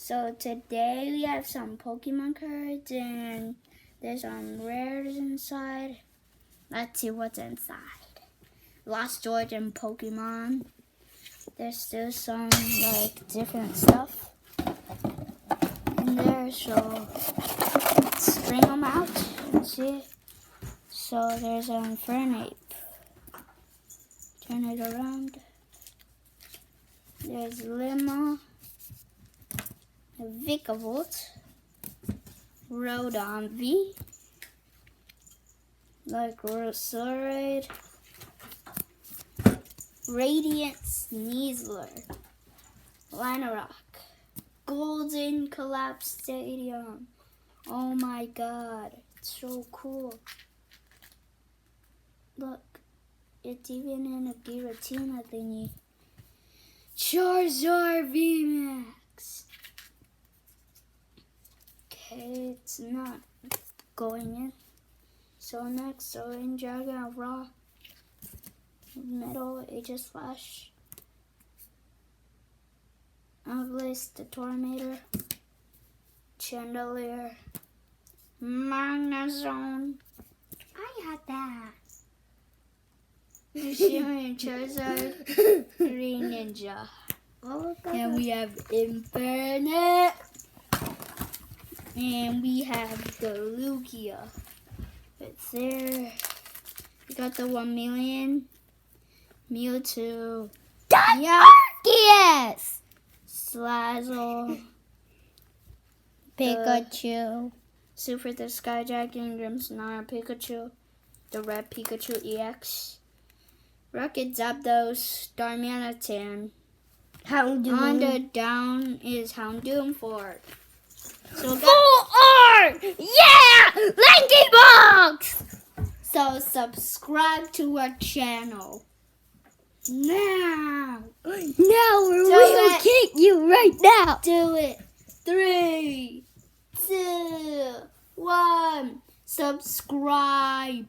So today we have some Pokemon cards and there's some rares inside. Let's see what's inside. Lost George and Pokemon. There's still some like different stuff in there, so let's bring them out and see. So there's an Infernape. Turn it around. There's Lima, Vikavolt, Rodon V, like Roserade, Radiant Sneasler, Linorock, Golden Collapse Stadium. Oh my god, it's so cool. Look, it's even in a Giratina thingy. Charizard VMAX. Okay, it's not going in. So next, in Dragon Raw, Metal, Aegis Flash, Obelisk, the Tormator, Chandelier, Magnezone. I had that. Shimmy, Charizard, Green Ninja. Oh, and we have Infernape. And we have the Lugia. It's there. We got the 1 million. Mewtwo. Yes! Slazzle. Pikachu. Super the Skyjacking Grimmsnarl Pikachu. The Red Pikachu EX. Rocket Zapdos. Darmanitan. Houndoom. On the down is Houndoom Fort. So Full art! Yeah! Lanky Box! So subscribe to our channel now. Now we will kick you right now. Do it. 3, 2, 1. Subscribe.